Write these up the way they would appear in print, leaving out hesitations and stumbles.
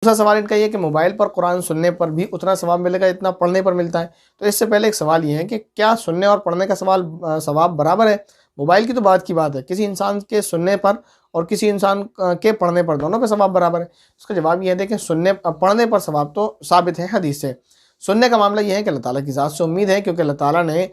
دوسرا سوال ان کا یہ ہے کہ موبائل پر قرآن سننے پر بھی اتنا ثواب ملے گا جتنا پڑھنے پر ملتا ہے؟ تو اس سے پہلے ایک سوال یہ ہے کہ کیا سننے اور پڑھنے کا ثواب برابر ہے؟ موبائل کی تو بات کی بات ہے، کسی انسان کے سننے پر اور کسی انسان کے پڑھنے پر دونوں پہ ثواب برابر ہے۔ اس کا جواب یہ ہے کہ پڑھنے پر ثواب تو ثابت ہے حدیث سے۔ سننے کا معاملہ یہ ہے کہ اللہ تعالیٰ کی ذات سے امید ہے، کیونکہ اللہ تعالیٰ نے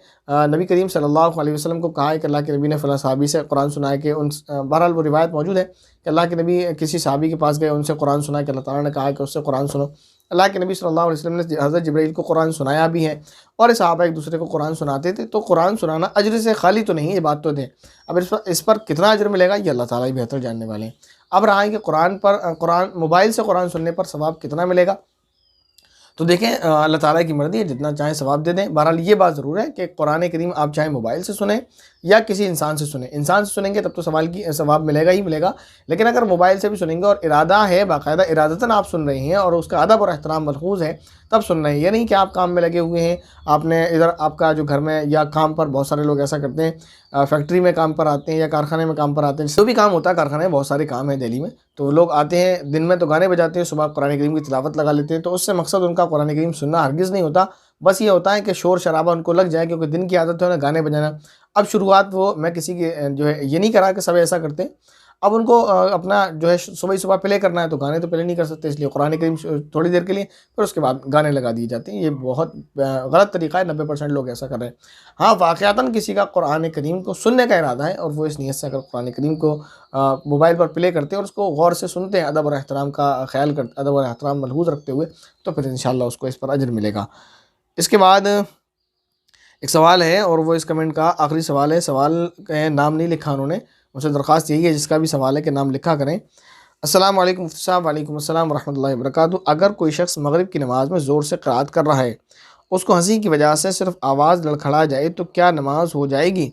نبی کریم صلی اللہ علیہ وسلم کو کہا ہے کہ اللہ کے نبی نے فلاں صحابی سے قرآن سنایا کہ بہرحال وہ روایت موجود ہے کہ اللہ کے نبی کسی صحابی کے پاس گئے، ان سے قرآن سنا کہ اللہ تعالیٰ نے کہا کہ اس سے قرآن سنو۔ اللہ کے نبی صلی اللہ علیہ وسلم نے حضرت جبرائیل کو قرآن سنایا بھی ہے، اور صحابہ ایک دوسرے کو قرآن سناتے تھے۔ تو قرآن سنانا اجر سے خالی تو نہیں، یہ بات تو دیں۔ اب اس پر کتنا اجر ملے گا یہ اللہ تعالیٰ ہی بہتر جاننے والے ہیں۔ اب رہا ہے کہ موبائل سے قرآن سننے پر ثواب کتنا ملے گا؟ تو دیکھیں اللہ تعالیٰ کی مرضی ہے، جتنا چاہیں ثواب دے دیں۔ بہرحال یہ بات ضرور ہے کہ قرآن کریم آپ چاہے موبائل سے سنیں یا کسی انسان سے سنیں، انسان سے سنیں گے تب تو ثواب ملے گا ہی ملے گا، لیکن اگر موبائل سے بھی سنیں گے اور ارادہ ہے، باقاعدہ ارادتاً آپ سن رہے ہیں اور اس کا ادب اور احترام ملحوظ ہے تب سن رہے ہیں، یہ نہیں کہ آپ کام میں لگے ہوئے ہیں، آپ نے ادھر آپ کا جو گھر میں یا کام پر بہت سارے لوگ ایسا کرتے ہیں، فیکٹری میں کام پر آتے ہیں یا کارخانے میں کام پر آتے ہیں، جو بھی کام ہوتا ہے کارخانے میں بہت سارے کام ہیں دہلی میں، تو لوگ آتے ہیں دن میں تو گانے بجاتے ہیں، صبح قرآن کریم کی تلاوت لگا لیتے ہیں، تو اس سے مقصد ان کا قرآن کریم سننا ہرگز نہیں ہوتا، بس یہ ہوتا ہے کہ شور شرابہ ان کو لگ جائے، کیونکہ دن کی عادت ہے انہیں گانے بجانا۔ اب شروعات میں کسی کی جو ہے یہ نہیں کرا کہ سب ایسا کرتے ہیں، اب ان کو اپنا جو ہے صبح پلے کرنا ہے تو گانے تو پلے نہیں کر سکتے، اس لیے قرآن کریم تھوڑی دیر کے لیے پھر اس کے بعد گانے لگا دیے جاتے ہیں۔ یہ بہت غلط طریقہ ہے، 90% لوگ ایسا کر رہے ہیں۔ ہاں واقعتاً کسی کا قرآن کریم کو سننے کا ارادہ ہے اور وہ اس نیت سے اگر قرآن کریم کو موبائل پر پلے کرتے ہیں اور اس کو غور سے سنتے ہیں، ادب اور احترام کا خیال کرتے، ادب اور احترام ملحوظ رکھتے ہوئے، تو پھر انشاءاللہ اس کو اس پر اجر ملے گا۔ اس کے بعد ایک سوال ہے اور وہ اس کمنٹ کا آخری سوال ہے، سوال کا نام نہیں لکھا انہوں نے، مجھ سے درخواست یہی ہے جس کا بھی سوال ہے کہ نام لکھا کریں۔ السلام علیکم مفتی صاحب۔ وعلیکم السلام ورحمۃ اللہ وبرکاتہ۔ اگر کوئی شخص مغرب کی نماز میں زور سے قرات کر رہا ہے، اس کو ہنسی کی وجہ سے صرف آواز لڑکھڑا جائے تو کیا نماز ہو جائے گی؟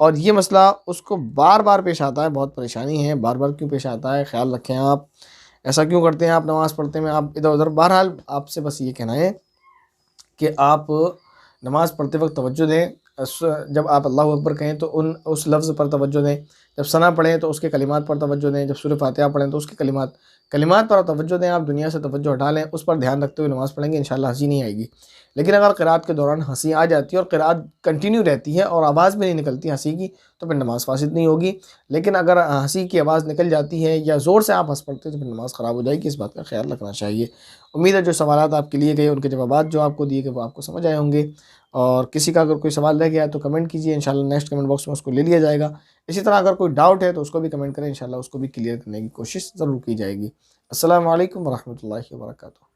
اور یہ مسئلہ اس کو بار بار پیش آتا ہے، بہت پریشانی ہے، بار بار کیوں پیش آتا ہے؟ خیال رکھیں، آپ ایسا کیوں کرتے ہیں؟ آپ نماز پڑھتے میں آپ ادھر ادھر، بہرحال آپ سے بس یہ کہنا ہے کہ آپ نماز پڑھتے وقت توجہ دیں، جب آپ اللہ اکبر کہیں تو اس لفظ پر توجہ دیں، جب ثنا پڑھیں تو اس کے کلمات پر توجہ دیں، جب سورہ فاتحہ پڑھیں تو اس کے کلمات پر توجہ دیں، آپ دنیا سے توجہ ہٹا لیں، اس پر دھیان رکھتے ہوئے نماز پڑھیں گے، انشاءاللہ ہنسی نہیں آئے گی۔ لیکن اگر قرات کے دوران ہنسی آ جاتی ہے اور قرات کنٹینیو رہتی ہے اور آواز بھی نہیں نکلتی ہنسی کی، تو پھر نماز فاسد نہیں ہوگی، لیکن اگر ہنسی کی آواز نکل جاتی ہے یا زور سے آپ ہنس پڑتے ہیں تو پھر نماز خراب ہو جائے گی، اس بات کا خیال رکھنا چاہیے۔ امید ہے جو سوالات آپ کے لیے گئے ان کے جوابات جو آپ کو دیے گئے وہ آپ کو سمجھ آئے ہوں گے، اور کسی کا اگر کوئی سوال رہ گیا تو کمنٹ کیجئے، انشاءاللہ نیکسٹ کمنٹ باکس میں اس کو لے لیا جائے گا۔ اسی طرح اگر کوئی ڈاؤٹ ہے تو اس کو بھی کمنٹ کریں، انشاءاللہ اس کو بھی کلیئر کرنے کی کوشش ضرور کی جائے گی۔ السلام علیکم ورحمۃ اللہ وبرکاتہ۔